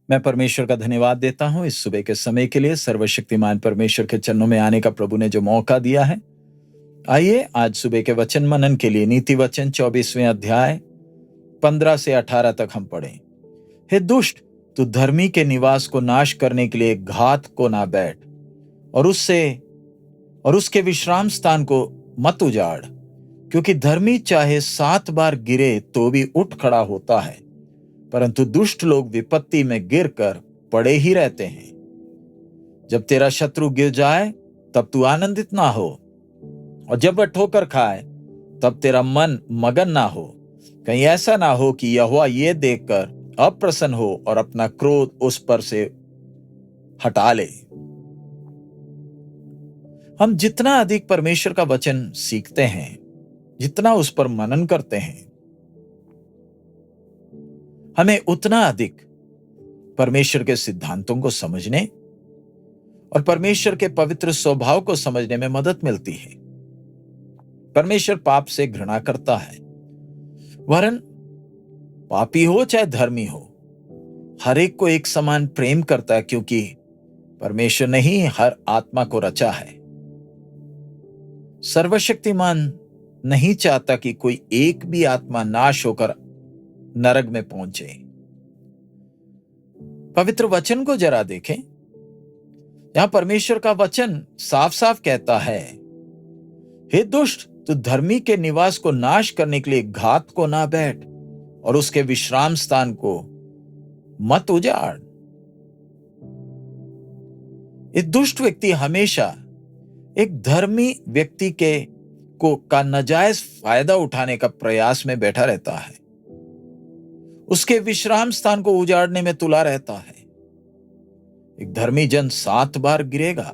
मैं परमेश्वर का धन्यवाद देता हूँ इस सुबह के समय के लिए। सर्वशक्तिमान परमेश्वर के चरणों में आने का प्रभु ने जो मौका दिया है। आइए आज सुबह के वचन मनन के लिए नीति वचन 24वें अध्याय 15 से 18 तक हम पढ़ें। हे दुष्ट, तू धर्मी के निवास को नाश करने के लिए घात को ना बैठ और उसके विश्राम स्थान को मत उजाड़, क्योंकि धर्मी चाहे 7 बार गिरे तो भी उठ खड़ा होता है, परंतु दुष्ट लोग विपत्ति में गिरकर पड़े ही रहते हैं। जब तेरा शत्रु गिर जाए तब तू आनंदित ना हो, और जब वह ठोकर खाए तब तेरा मन मगन ना हो। कहीं ऐसा ना हो कि यहोवा ये देखकर अप्रसन्न हो और अपना क्रोध उस पर से हटा ले। हम जितना अधिक परमेश्वर का वचन सीखते हैं, जितना उस पर मनन करते हैं, हमें उतना अधिक परमेश्वर के सिद्धांतों को समझने और परमेश्वर के पवित्र स्वभाव को समझने में मदद मिलती है। परमेश्वर पाप से घृणा करता है, वरन पापी हो चाहे धर्मी हो, हर एक को एक समान प्रेम करता है, क्योंकि परमेश्वर ने ही हर आत्मा को रचा है। सर्वशक्तिमान नहीं चाहता कि कोई एक भी आत्मा नाश होकर नरक में पहुंचे। पवित्र वचन को जरा देखें। यहां परमेश्वर का वचन साफ साफ कहता है, हे दुष्ट, तू धर्मी के निवास को नाश करने के लिए घात को ना बैठ और उसके विश्राम स्थान को मत उजाड़। एक दुष्ट व्यक्ति हमेशा एक धर्मी व्यक्ति का नाजायज फायदा उठाने का प्रयास में बैठा रहता है, उसके विश्राम स्थान को उजाड़ने में तुला रहता है। एक धर्मी जन 7 बार गिरेगा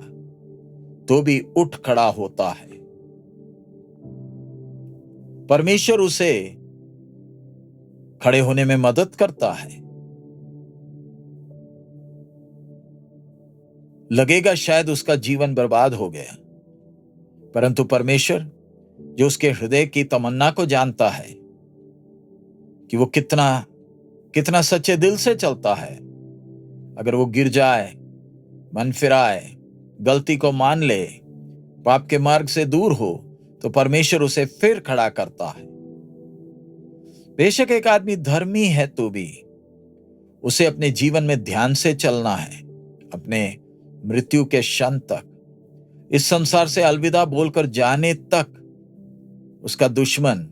तो भी उठ खड़ा होता है। परमेश्वर उसे खड़े होने में मदद करता है। लगेगा शायद उसका जीवन बर्बाद हो गया, परंतु परमेश्वर जो उसके हृदय की तमन्ना को जानता है कि वो कितना सच्चे दिल से चलता है, अगर वो गिर जाए, मन फिराए, गलती को मान ले, पाप के मार्ग से दूर हो, तो परमेश्वर उसे फिर खड़ा करता है। बेशक एक आदमी धर्मी है तो भी उसे अपने जीवन में ध्यान से चलना है। अपने मृत्यु के क्षण तक, इस संसार से अलविदा बोलकर जाने तक उसका दुश्मन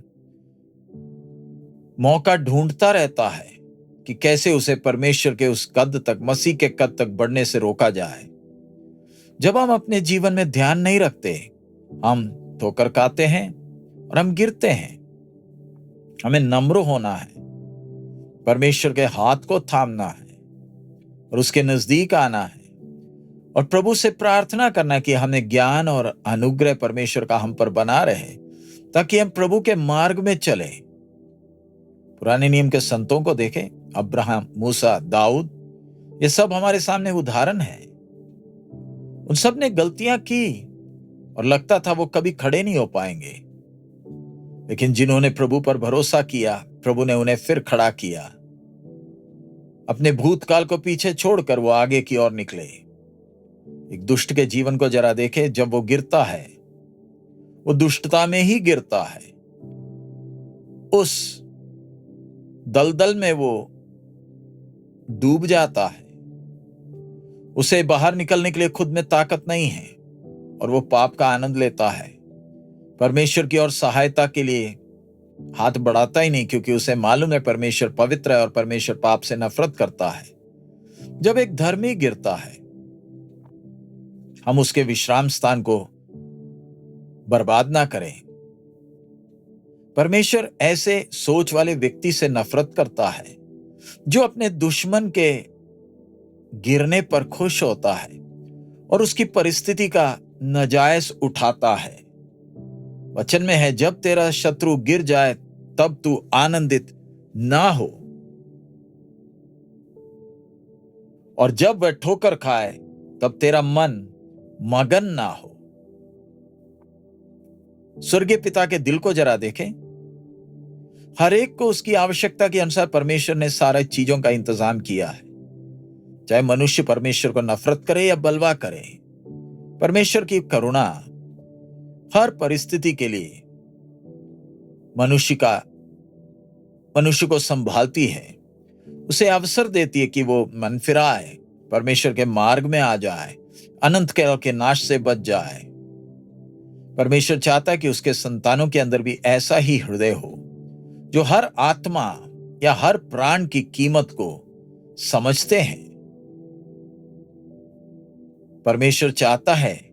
मौका ढूंढता रहता है कि कैसे उसे परमेश्वर के उस कद तक, मसीह के कद तक बढ़ने से रोका जाए। जब हम अपने जीवन में ध्यान नहीं रखते, हम ठोकर खाते हैं और हम गिरते हैं। हमें नम्र होना है, परमेश्वर के हाथ को थामना है और उसके नजदीक आना है और प्रभु से प्रार्थना करना कि हमें ज्ञान और अनुग्रह परमेश्वर का हम पर बना रहे, ताकि हम प्रभु के मार्ग में चले। पुराने नियम के संतों को देखें, अब्राहम, मूसा, दाऊद, ये सब हमारे सामने उदाहरण है। उन सब ने गलतियां की और लगता था वो कभी खड़े नहीं हो पाएंगे, लेकिन जिन्होंने प्रभु पर भरोसा किया, प्रभु ने उन्हें फिर खड़ा किया। अपने भूतकाल को पीछे छोड़कर वो आगे की ओर निकले। एक दुष्ट के जीवन को जरा देखे। जब वो गिरता है, वो दुष्टता में ही गिरता है। उस दलदल में वो डूब जाता है। उसे बाहर निकलने के लिए खुद में ताकत नहीं है और वो पाप का आनंद लेता है। परमेश्वर की ओर सहायता के लिए हाथ बढ़ाता ही नहीं, क्योंकि उसे मालूम है परमेश्वर पवित्र है और परमेश्वर पाप से नफरत करता है। जब एक धर्मी गिरता है, हम उसके विश्राम स्थान को बर्बाद ना करें। परमेश्वर ऐसे सोच वाले व्यक्ति से नफरत करता है जो अपने दुश्मन के गिरने पर खुश होता है और उसकी परिस्थिति का नाजायज उठाता है। वचन में है, जब तेरा शत्रु गिर जाए तब तू आनंदित ना हो, और जब वह ठोकर खाए तब तेरा मन मगन ना हो। स्वर्गीय पिता के दिल को जरा देखें। हर एक को उसकी आवश्यकता के अनुसार परमेश्वर ने सारी चीजों का इंतजाम किया है। चाहे मनुष्य परमेश्वर को नफरत करे या बलवा करे, परमेश्वर की करुणा हर परिस्थिति के लिए मनुष्य को संभालती है, उसे अवसर देती है कि वो मन फिराए, परमेश्वर के मार्ग में आ जाए, अनंत काल के नाश से बच जाए। परमेश्वर चाहता है कि उसके संतानों के अंदर भी ऐसा ही हृदय हो, जो हर आत्मा या हर प्राण की कीमत को समझते हैं। परमेश्वर चाहता है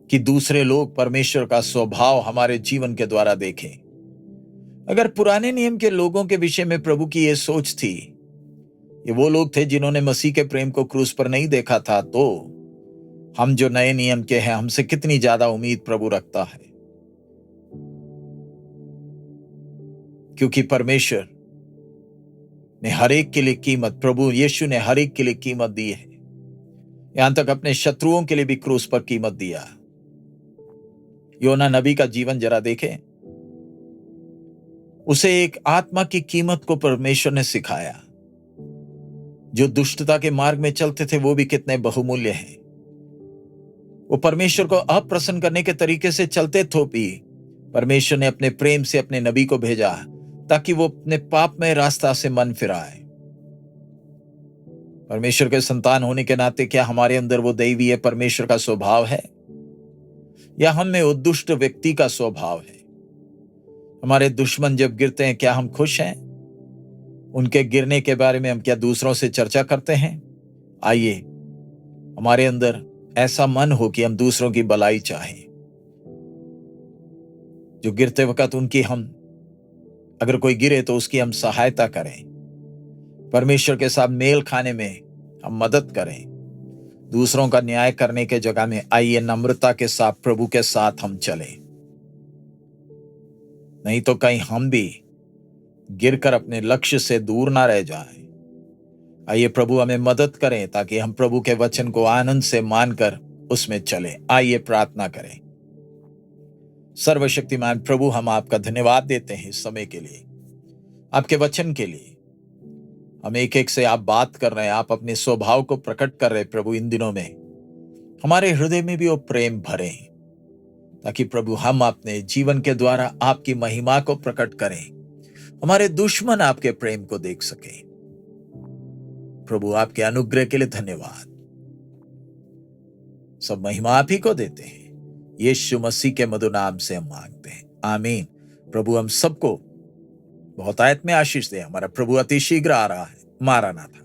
कि दूसरे लोग परमेश्वर का स्वभाव हमारे जीवन के द्वारा देखें। अगर पुराने नियम के लोगों के विषय में प्रभु की यह सोच थी, ये वो लोग थे जिन्होंने मसीह के प्रेम को क्रूस पर नहीं देखा था, तो हम जो नए नियम के हैं, हमसे कितनी ज्यादा उम्मीद प्रभु रखता है। क्योंकि परमेश्वर ने हर एक के लिए कीमत, प्रभु यीशु ने हर एक के लिए कीमत दी है, यहां तक अपने शत्रुओं के लिए भी क्रूस पर कीमत दिया। योना नबी का जीवन जरा देखें, उसे एक आत्मा की कीमत को परमेश्वर ने सिखाया। जो दुष्टता के मार्ग में चलते थे वो भी कितने बहुमूल्य हैं। वो परमेश्वर को अप्रसन्न करने के तरीके से चलते तो भी परमेश्वर ने अपने प्रेम से अपने नबी को भेजा ताकि वो अपने पाप में रास्ता से मन फिराए। परमेश्वर के संतान होने के नाते क्या हमारे अंदर वो दैवीय परमेश्वर का स्वभाव है, या हम में वो दुष्ट व्यक्ति का स्वभाव है? हमारे दुश्मन जब गिरते हैं, क्या हम खुश हैं? उनके गिरने के बारे में हम क्या दूसरों से चर्चा करते हैं? आइए हमारे अंदर ऐसा मन हो कि हम दूसरों की भलाई चाहें। जो गिरते वक्त अगर कोई गिरे तो उसकी हम सहायता करें। परमेश्वर के साथ मेल खाने में हम मदद करें। दूसरों का न्याय करने के जगह में आइए नम्रता के साथ प्रभु के साथ हम चलें। नहीं तो कहीं हम भी गिरकर अपने लक्ष्य से दूर ना रह जाएं। आइए प्रभु हमें मदद करें ताकि हम प्रभु के वचन को आनंद से मानकर उसमें चलें। आइए प्रार्थना करें। सर्वशक्तिमान प्रभु, हम आपका धन्यवाद देते हैं इस समय के लिए, आपके वचन के लिए। हम एक एक से आप बात कर रहे हैं, आप अपने स्वभाव को प्रकट कर रहे हैं प्रभु। इन दिनों में हमारे हृदय में भी वो प्रेम भरे, ताकि प्रभु हम अपने जीवन के द्वारा आपकी महिमा को प्रकट करें, हमारे दुश्मन आपके प्रेम को देख सके। प्रभु आपके अनुग्रह के लिए धन्यवाद। सब महिमा आप ही को देते हैं, यीशु मसीह के मधुर नाम से हम मांगते हैं, आमीन। प्रभु हम सबको बहुत आयत में आशीष दे। हमारा प्रभु अति शीघ्र आ रहा है। मारा ना था।